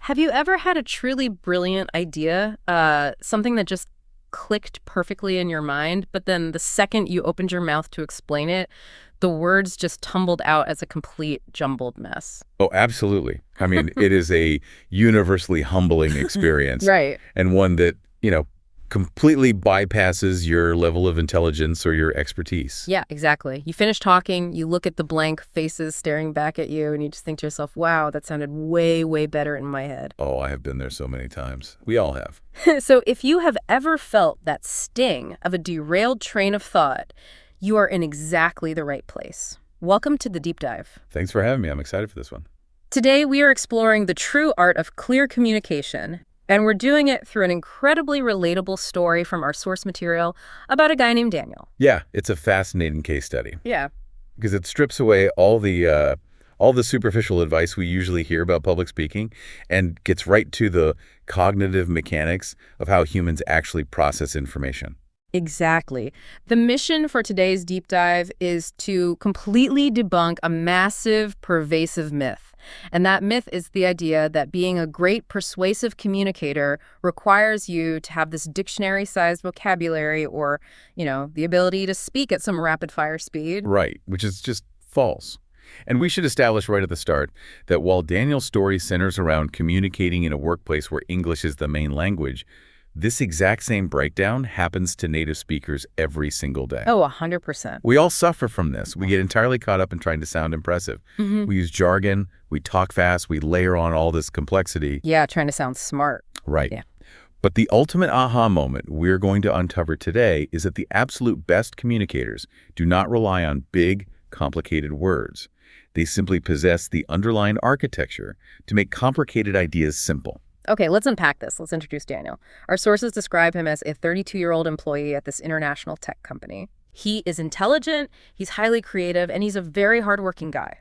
Have you ever had a truly brilliant idea, something that just clicked perfectly in your mind, but then the second you opened your mouth to explain it, the words just tumbled out as a complete jumbled mess? Oh, absolutely. I mean, it is a universally humbling experience Right. and one that, completely bypasses your level of intelligence or your expertise. Yeah, exactly. You finish talking, you look at the blank faces staring back at you, and you just think to yourself, wow, that sounded way, way better in my head. Oh, I have been there so many times. We all have. So if you have ever felt that sting of a derailed train of thought, you are in exactly the right place. Welcome to the Deep Dive. Thanks for having me. I'm excited for this one. Today, we are exploring the true art of clear communication, and we're doing it through an incredibly relatable story from our source material about a guy named Daniel. Yeah, it's a fascinating case study Yeah. because it strips away all the superficial advice we usually hear about public speaking and gets right to the cognitive mechanics of how humans actually process information. Exactly. The mission for today's deep dive is to completely debunk a massive, pervasive myth. And that myth is the idea that being a great persuasive communicator requires you to have this dictionary-sized vocabulary or, the ability to speak at some rapid-fire speed. Right, which is just false. And we should establish right at the start that while Daniel's story centers around communicating in a workplace where English is the main language, this exact same breakdown happens to native speakers every single day. Oh, 100%. We all suffer from this. We get entirely caught up in trying to sound impressive. We use jargon, we talk fast, we layer on all this complexity. Yeah, trying to sound smart. Right. Yeah. But the ultimate aha moment we're going to uncover today is that the absolute best communicators do not rely on big, complicated words. They simply possess the underlying architecture to make complicated ideas simple. Okay, let's unpack this. Let's introduce Daniel. Our sources describe him as a 32-year-old employee at this international tech company. He is intelligent, he's highly creative, and he's a very hardworking guy.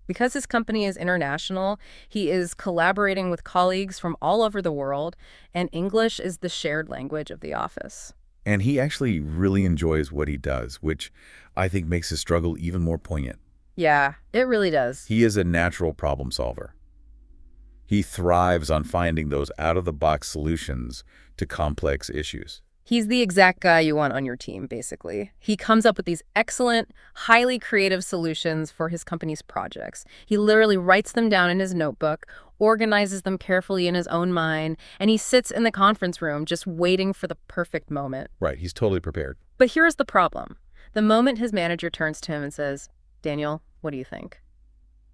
Because his company is international, he is collaborating with colleagues from all over the world, and English is the shared language of the office. And he actually really enjoys what he does, which I think makes his struggle even more poignant. Yeah, it really does. He is a natural problem solver. He thrives on finding those out-of-the-box solutions to complex issues. He's the exact guy you want on your team, basically. He comes up with these excellent, highly creative solutions for his company's projects. He literally writes them down in his notebook, organizes them carefully in his own mind, and he sits in the conference room just waiting for the perfect moment. Right, he's totally prepared. But here's the problem. The moment his manager turns to him and says, "Daniel, what do you think?"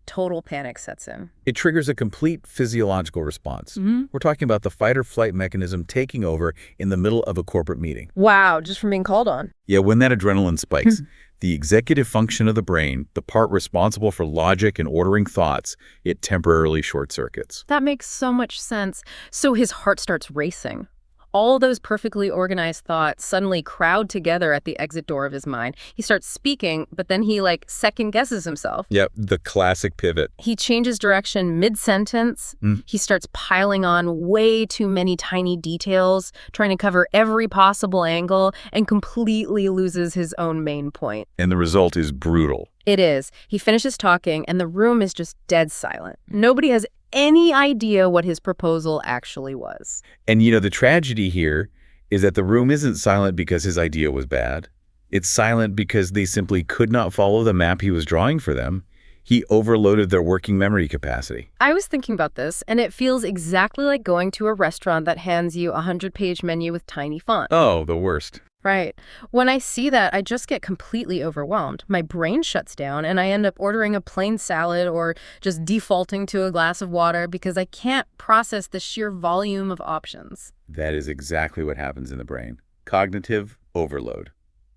Total panic sets in. It triggers a complete physiological response. We're talking about the fight-or-flight mechanism taking over in the middle of a corporate meeting. Wow, just from being called on. Yeah, when that adrenaline spikes, the executive function of the brain, the part responsible for logic and ordering thoughts, it temporarily short-circuits. That makes so much sense. So his heart starts racing. All those perfectly organized thoughts suddenly crowd together at the exit door of his mind. He starts speaking, but then he second guesses himself. Yep, the classic pivot. He changes direction mid-sentence. He starts piling on way too many tiny details, trying to cover every possible angle, and completely loses his own main point. And the result is brutal. It is. He finishes talking, and the room is just dead silent. Nobody has any idea what his proposal actually was. And the tragedy here is that the room isn't silent because his idea was bad. It's silent because they simply could not follow the map he was drawing for them. He overloaded their working memory capacity. I was thinking about this, and it feels exactly like going to a restaurant that hands you a 100-page menu with tiny font. Oh, the worst. Right. When I see that, I just get completely overwhelmed. My brain shuts down, and I end up ordering a plain salad or just defaulting to a glass of water because I can't process the sheer volume of options. That is exactly what happens in the brain. Cognitive overload.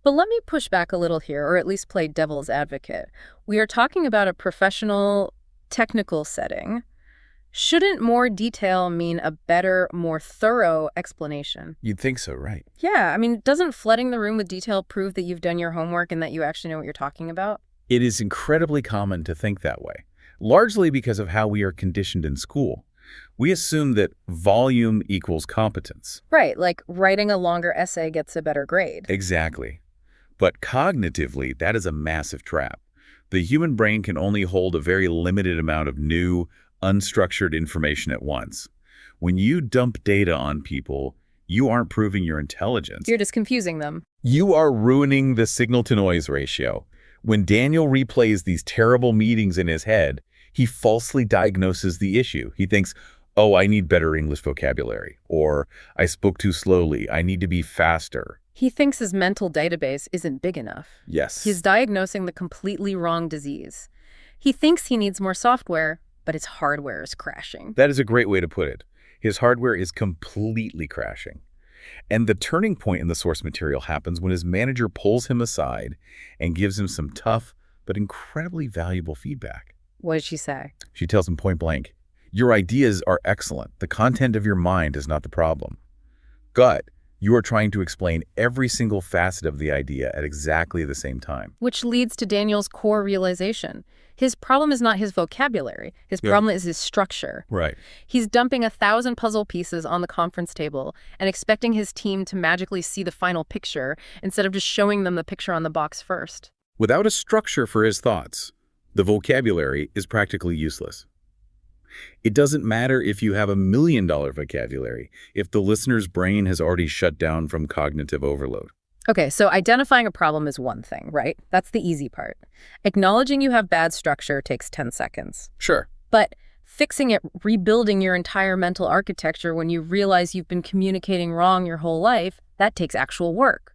But let me push back a little here, or at least play devil's advocate. We are talking about a professional, technical setting. Shouldn't more detail mean a better, more thorough explanation? You'd think so, right? Yeah, doesn't flooding the room with detail prove that you've done your homework and that you actually know what you're talking about? It is incredibly common to think that way, largely because of how we are conditioned in school. We assume that volume equals competence. Right, like writing a longer essay gets a better grade. Exactly. But cognitively, that is a massive trap. The human brain can only hold a very limited amount of new, unstructured information at once. When you dump data on people, you aren't proving your intelligence. You're just confusing them. You are ruining the signal-to-noise ratio. When Daniel replays these terrible meetings in his head, he falsely diagnoses the issue. He thinks, oh, I need better English vocabulary, or I spoke too slowly, I need to be faster. He thinks his mental database isn't big enough. Yes. He's diagnosing the completely wrong disease. He thinks he needs more software, but his hardware is crashing. That is a great way to put it. His hardware is completely crashing. And the turning point in the source material happens when his manager pulls him aside and gives him some tough but incredibly valuable feedback. What did she say? She tells him point blank, your ideas are excellent. The content of your mind is not the problem. Gut, you are trying to explain every single facet of the idea at exactly the same time. Which leads to Daniel's core realization. His problem is not his vocabulary. His problem is his structure. Right. He's dumping 1,000 puzzle pieces on the conference table and expecting his team to magically see the final picture instead of just showing them the picture on the box first. Without a structure for his thoughts, the vocabulary is practically useless. It doesn't matter if you have $1 million vocabulary if the listener's brain has already shut down from cognitive overload. Okay, so identifying a problem is one thing, right? That's the easy part. Acknowledging you have bad structure takes 10 seconds. Sure. But fixing it, rebuilding your entire mental architecture when you realize you've been communicating wrong your whole life, that takes actual work.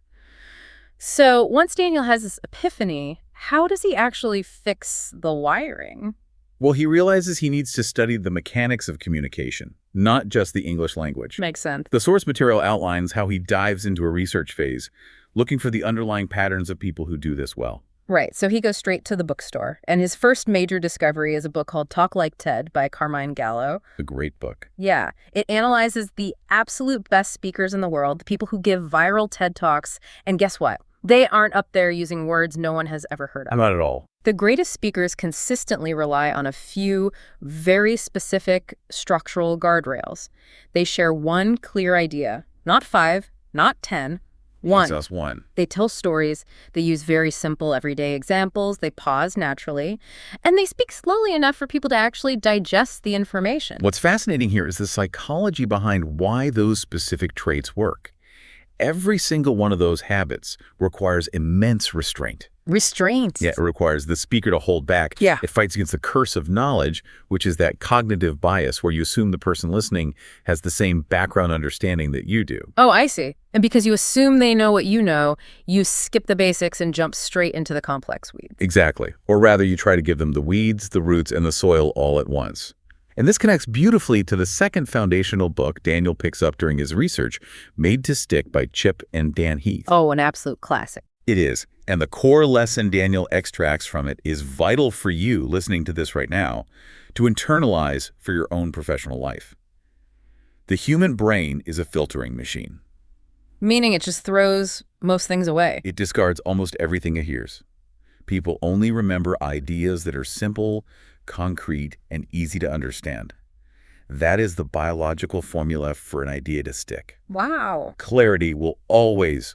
So once Daniel has this epiphany, how does he actually fix the wiring? Well, he realizes he needs to study the mechanics of communication, not just the English language. Makes sense. The source material outlines how he dives into a research phase, looking for the underlying patterns of people who do this well. Right, so he goes straight to the bookstore, and his first major discovery is a book called Talk Like TED by Carmine Gallo. A great book. Yeah, it analyzes the absolute best speakers in the world, the people who give viral TED Talks, and guess what? They aren't up there using words no one has ever heard of. Not at all. The greatest speakers consistently rely on a few very specific structural guardrails. They share one clear idea, not 5, not 10, one. Just one. They tell stories, they use very simple everyday examples, they pause naturally, and they speak slowly enough for people to actually digest the information. What's fascinating here is the psychology behind why those specific traits work. Every single one of those habits requires immense restraint. Restraint. Yeah, it requires the speaker to hold back. Yeah. It fights against the curse of knowledge, which is that cognitive bias where you assume the person listening has the same background understanding that you do. Oh, I see. And because you assume they know what you know, you skip the basics and jump straight into the complex weeds. Exactly. Or rather, you try to give them the weeds, the roots, and the soil all at once. And this connects beautifully to the second foundational book Daniel picks up during his research, Made to Stick by Chip and Dan Heath. Oh, an absolute classic. It is. And the core lesson Daniel extracts from it is vital for you listening to this right now to internalize for your own professional life. The human brain is a filtering machine. Meaning it just throws most things away. It discards almost everything it hears. People only remember ideas that are simple, concrete, and easy to understand. That is the biological formula for an idea to stick. Wow. Clarity will always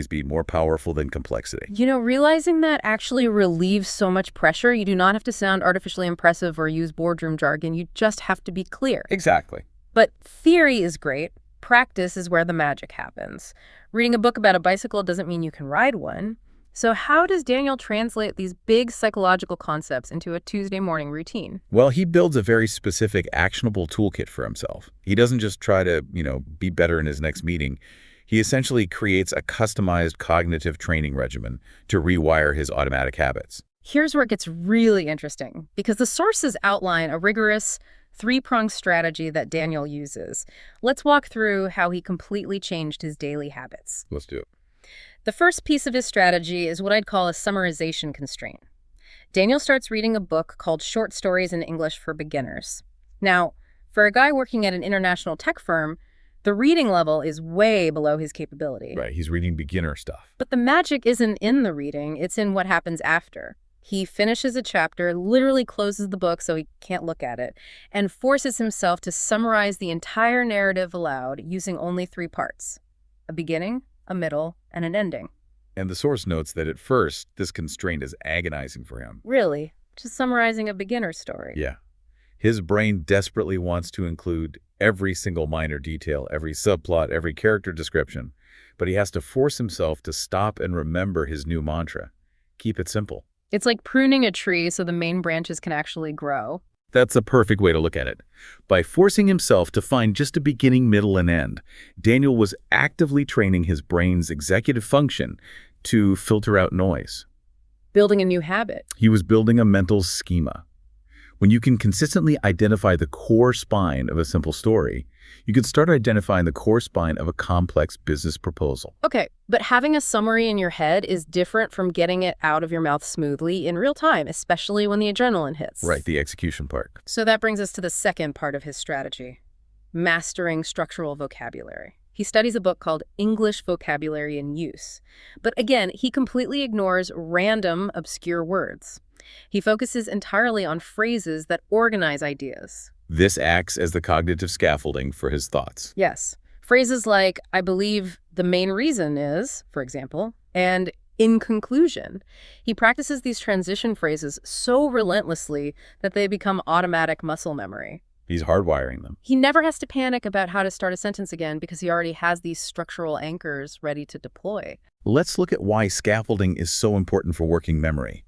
be more powerful than complexity. You know, realizing that actually relieves so much pressure. You do not have to sound artificially impressive or use boardroom jargon. You just have to be clear. Exactly. But theory is great. Practice is where the magic happens. Reading a book about a bicycle doesn't mean you can ride one. So how does Daniel translate these big psychological concepts into a Tuesday morning routine? Well, he builds a very specific, actionable toolkit for himself. He doesn't just try to, be better in his next meeting. He essentially creates a customized cognitive training regimen to rewire his automatic habits. Here's where it gets really interesting, because the sources outline a rigorous, three-pronged strategy that Daniel uses. Let's walk through how he completely changed his daily habits. Let's do it. The first piece of his strategy is what I'd call a summarization constraint. Daniel starts reading a book called Short Stories in English for Beginners. Now, for a guy working at an international tech firm, the reading level is way below his capability. Right, he's reading beginner stuff. But the magic isn't in the reading, it's in what happens after. He finishes a chapter, literally closes the book so he can't look at it, and forces himself to summarize the entire narrative aloud using only 3 parts: a beginning, a middle, and an ending. And the source notes that at first, this constraint is agonizing for him. Really? Just summarizing a beginner's story. Yeah. His brain desperately wants to include every single minor detail, every subplot, every character description, but he has to force himself to stop and remember his new mantra. Keep it simple. It's like pruning a tree so the main branches can actually grow. That's a perfect way to look at it. By forcing himself to find just a beginning, middle, and end, Daniel was actively training his brain's executive function to filter out noise. Building a new habit. He was building a mental schema. When you can consistently identify the core spine of a simple story, you can start identifying the core spine of a complex business proposal. Okay, but having a summary in your head is different from getting it out of your mouth smoothly in real time, especially when the adrenaline hits. Right, the execution part. So that brings us to the second part of his strategy, mastering structural vocabulary. He studies a book called English Vocabulary in Use. But again, he completely ignores random, obscure words. He focuses entirely on phrases that organize ideas. This acts as the cognitive scaffolding for his thoughts. Yes. Phrases like, I believe the main reason is, for example, and in conclusion. He practices these transition phrases so relentlessly that they become automatic muscle memory. He's hardwiring them. He never has to panic about how to start a sentence again because he already has these structural anchors ready to deploy. Let's look at why scaffolding is so important for working memory.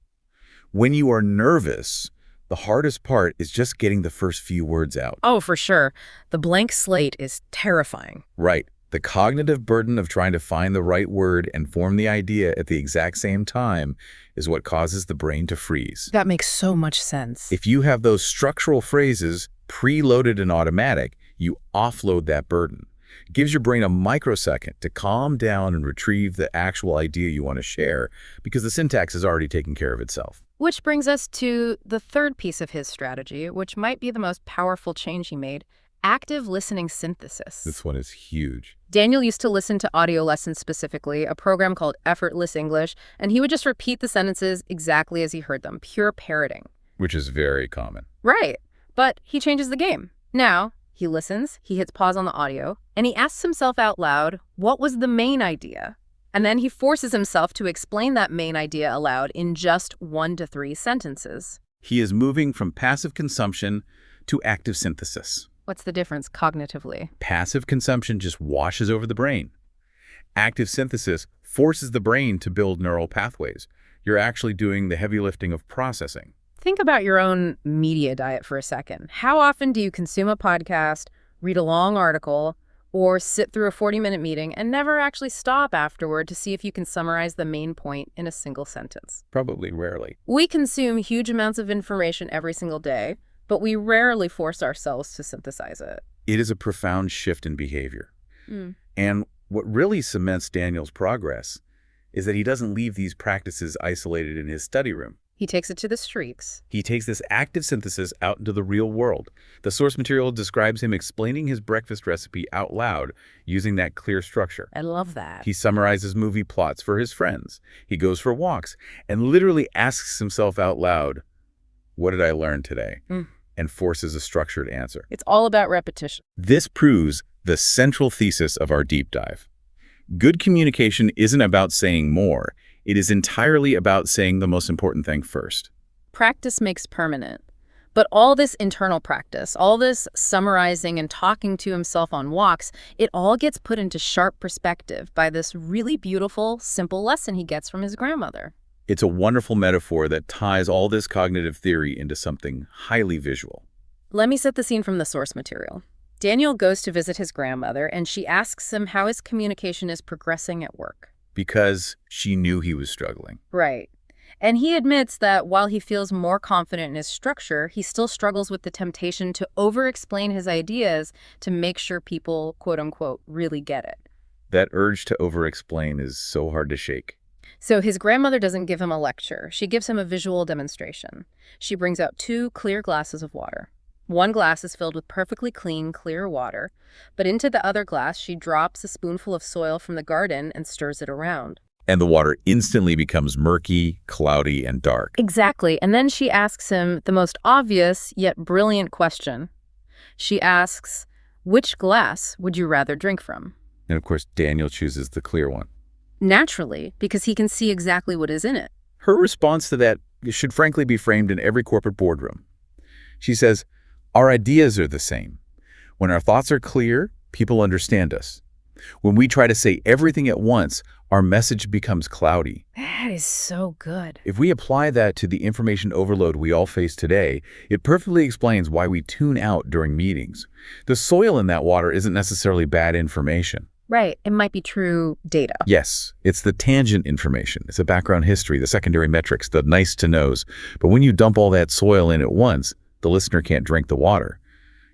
When you are nervous, the hardest part is just getting the first few words out. Oh, for sure. The blank slate is terrifying. Right. The cognitive burden of trying to find the right word and form the idea at the exact same time is what causes the brain to freeze. That makes so much sense. If you have those structural phrases preloaded and automatic, you offload that burden. It gives your brain a microsecond to calm down and retrieve the actual idea you want to share because the syntax is already taken care of itself. Which brings us to the third piece of his strategy, which might be the most powerful change he made, active listening synthesis. This one is huge. Daniel used to listen to audio lessons specifically, a program called Effortless English, and he would just repeat the sentences exactly as he heard them, pure parroting. Which is very common. Right. But he changes the game. Now, he listens, he hits pause on the audio, and he asks himself out loud, what was the main idea? And then he forces himself to explain that main idea aloud in just 1 to 3 sentences. He is moving from passive consumption to active synthesis. What's the difference cognitively? Passive consumption just washes over the brain. Active synthesis forces the brain to build neural pathways. You're actually doing the heavy lifting of processing. Think about your own media diet for a second. How often do you consume a podcast, read a long article, or sit through a 40-minute meeting and never actually stop afterward to see if you can summarize the main point in a single sentence? Probably rarely. We consume huge amounts of information every single day, but we rarely force ourselves to synthesize it. It is a profound shift in behavior. And what really cements Daniel's progress is that he doesn't leave these practices isolated in his study room. He takes it to the streets. He takes this active synthesis out into the real world. The source material describes him explaining his breakfast recipe out loud using that clear structure. I love that. He summarizes movie plots for his friends. He goes for walks and literally asks himself out loud, what did I learn today? And forces a structured answer. It's all about repetition. This proves the central thesis of our deep dive. Good communication isn't about saying more. It is entirely about saying the most important thing first. Practice makes permanent. But all this internal practice, all this summarizing and talking to himself on walks, it all gets put into sharp perspective by this really beautiful, simple lesson he gets from his grandmother. It's a wonderful metaphor that ties all this cognitive theory into something highly visual. Let me set the scene from the source material. Daniel goes to visit his grandmother, and she asks him how his communication is progressing at work. Because she knew he was struggling. Right. And he admits that while he feels more confident in his structure, he still struggles with the temptation to over-explain his ideas to make sure people, quote-unquote, really get it. That urge to over-explain is so hard to shake. So his grandmother doesn't give him a lecture. She gives him a visual demonstration. She brings out 2 clear glasses of water. One glass is filled with perfectly clean, clear water, but into the other glass she drops a spoonful of soil from the garden and stirs it around. And the water instantly becomes murky, cloudy, and dark. Exactly. And then she asks him the most obvious yet brilliant question. She asks, which glass would you rather drink from? And of course, Daniel chooses the clear one. Naturally, because he can see exactly what is in it. Her response to that should frankly be framed in every corporate boardroom. She says, Our ideas are the same. When our thoughts are clear, people understand us. When we try to say everything at once, our message becomes cloudy. That is so good. If we apply that to the information overload we all face today, it perfectly explains why we tune out during meetings. The soil in that water isn't necessarily bad information. Right. It might be true data. Yes, it's the tangent information. It's the background history, the secondary metrics, the nice-to-knows. But when you dump all that soil in at once, the listener can't drink the water.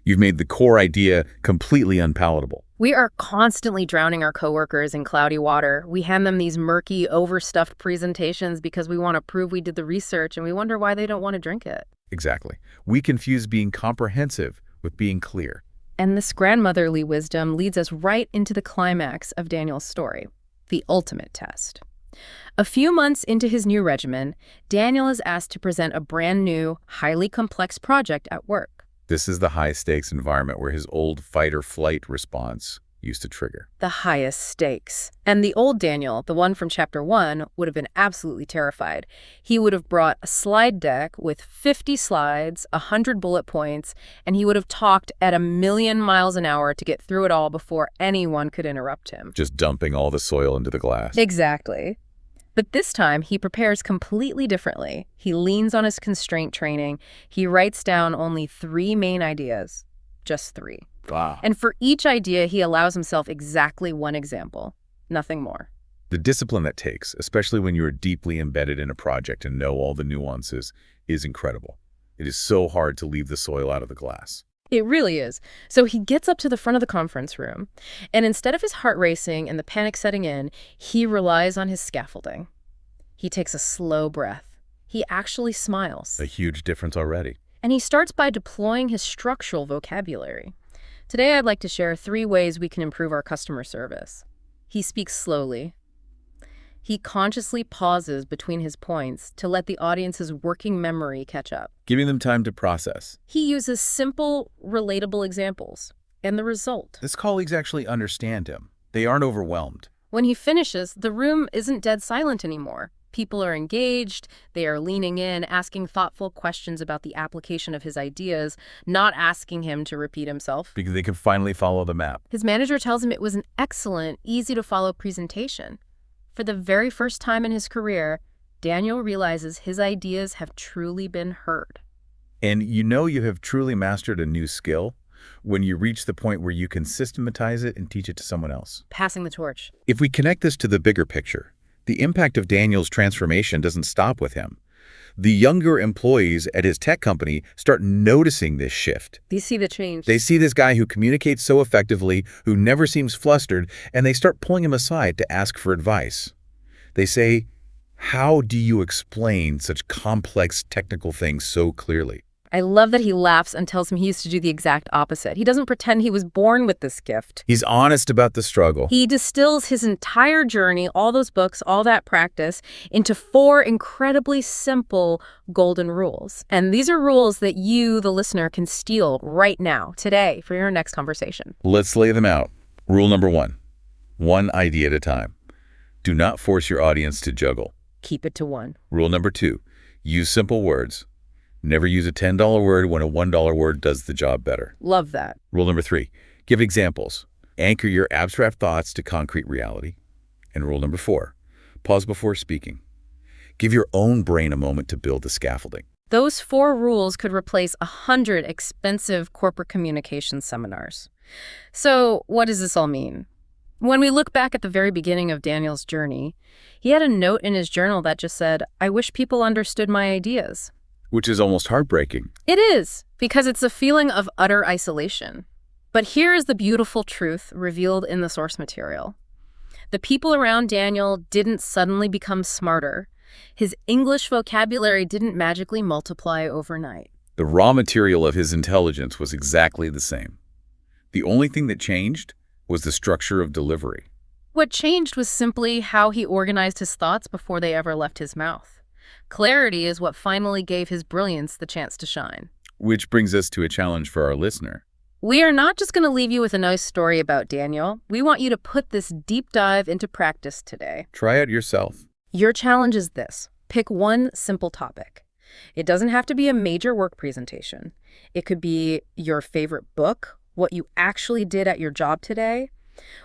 You've made the core idea completely unpalatable. We are constantly drowning our coworkers in cloudy water. We hand them these murky, overstuffed presentations because we want to prove we did the research, and we wonder why they don't want to drink it. Exactly. We confuse being comprehensive with being clear. And this grandmotherly wisdom leads us right into the climax of Daniel's story, the ultimate test. A few months into his new regimen, Daniel is asked to present a brand new, highly complex project at work. This is the high-stakes environment where his old fight-or-flight response used to trigger. The highest stakes. And the old Daniel, the one from Chapter 1, would have been absolutely terrified. He would have brought a slide deck with 50 slides, 100 bullet points, and he would have talked at 1,000,000 miles an hour to get through it all before anyone could interrupt him. Just dumping all the soil into the glass. Exactly. But this time, he prepares completely differently. He leans on his constraint training. He writes down only 3 main ideas. Just 3. Wow. And for each idea, he allows himself exactly 1 example. Nothing more. The discipline that takes, especially when you are deeply embedded in a project and know all the nuances, is incredible. It is so hard to leave the soil out of the glass. It really is. So he gets up to the front of the conference room, and instead of his heart racing and the panic setting in, he relies on his scaffolding. He takes a slow breath. He actually smiles. A huge difference already. And he starts by deploying his structural vocabulary. Today, I'd like to share 3 ways we can improve our customer service. He speaks slowly. He consciously pauses between his points to let the audience's working memory catch up. Giving them time to process. He uses simple, relatable examples. And the result? His colleagues actually understand him. They aren't overwhelmed. When he finishes, the room isn't dead silent anymore. People are engaged, they are leaning in, asking thoughtful questions about the application of his ideas, not asking him to repeat himself. Because they can finally follow the map. His manager tells him it was an excellent, easy-to-follow presentation. For the very first time in his career, Daniel realizes his ideas have truly been heard. And you know you have truly mastered a new skill when you reach the point where you can systematize it and teach it to someone else. Passing the torch. If we connect this to the bigger picture, the impact of Daniel's transformation doesn't stop with him. The younger employees at his tech company start noticing this shift. They see the change. They see this guy who communicates so effectively, who never seems flustered, and they start pulling him aside to ask for advice. They say, "How do you explain such complex technical things so clearly?" I love that he laughs and tells him he used to do the exact opposite. He doesn't pretend he was born with this gift. He's honest about the struggle. He distills his entire journey, all those books, all that practice, into 4 incredibly simple golden rules. And these are rules that you, the listener, can steal right now, today, for your next conversation. Let's lay them out. Rule number 1, 1 idea at a time. Do not force your audience to juggle. Keep it to 1. Rule number 2, use simple words. Never use a $10 word when a $1 word does the job better. Love that. Rule number 3, give examples. Anchor your abstract thoughts to concrete reality. And rule number 4, pause before speaking. Give your own brain a moment to build the scaffolding. Those 4 rules could replace 100 expensive corporate communications seminars. So what does this all mean? When we look back at the very beginning of Daniel's journey, he had a note in his journal that just said, "I wish people understood my ideas." Which is almost heartbreaking. It is, because it's a feeling of utter isolation. But here is the beautiful truth revealed in the source material. The people around Daniel didn't suddenly become smarter. His English vocabulary didn't magically multiply overnight. The raw material of his intelligence was exactly the same. The only thing that changed was the structure of delivery. What changed was simply how he organized his thoughts before they ever left his mouth. Clarity is what finally gave his brilliance the chance to shine. Which brings us to a challenge for our listener. We are not just going to leave you with a nice story about Daniel. We want you to put this deep dive into practice today. Try it yourself. Your challenge is this. Pick 1 simple topic. It doesn't have to be a major work presentation. It could be your favorite book, what you actually did at your job today,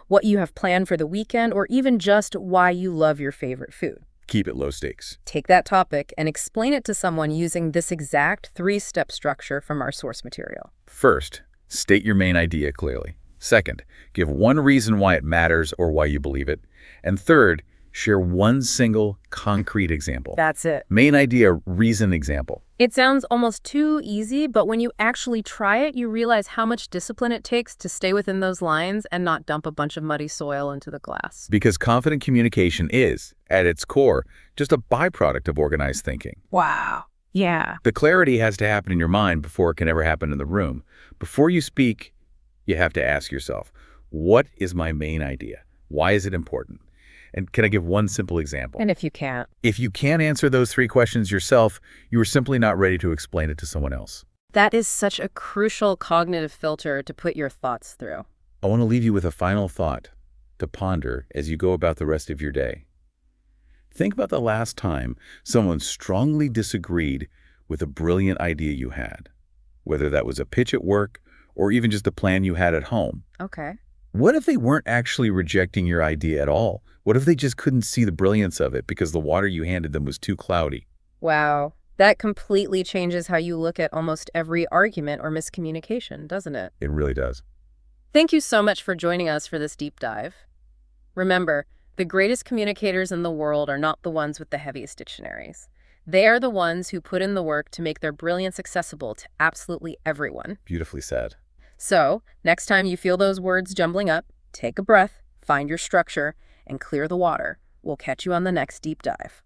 what you have planned for the weekend, or even just why you love your favorite food. Keep it low stakes. Take that topic and explain it to someone using this exact three-step structure from our source material. First, state your main idea clearly. Second, give one reason why it matters or why you believe it. And third, share one single concrete example. That's it. Main idea, reason, example. It sounds almost too easy, but when you actually try it, you realize how much discipline it takes to stay within those lines and not dump a bunch of muddy soil into the glass. Because confident communication is, at its core, just a byproduct of organized thinking. Wow. Yeah. The clarity has to happen in your mind before it can ever happen in the room. Before you speak, you have to ask yourself, what is my main idea? Why is it important? And can I give one simple example? And if you can't? If you can't answer those three questions yourself, you are simply not ready to explain it to someone else. That is such a crucial cognitive filter to put your thoughts through. I want to leave you with a final thought to ponder as you go about the rest of your day. Think about the last time someone strongly disagreed with a brilliant idea you had, whether that was a pitch at work or even just a plan you had at home. Okay. What if they weren't actually rejecting your idea at all? What if they just couldn't see the brilliance of it because the water you handed them was too cloudy? Wow. That completely changes how you look at almost every argument or miscommunication, doesn't it? It really does. Thank you so much for joining us for this deep dive. Remember, the greatest communicators in the world are not the ones with the heaviest dictionaries. They are the ones who put in the work to make their brilliance accessible to absolutely everyone. Beautifully said. So, next time you feel those words jumbling up, take a breath, find your structure, and clear the water. We'll catch you on the next deep dive.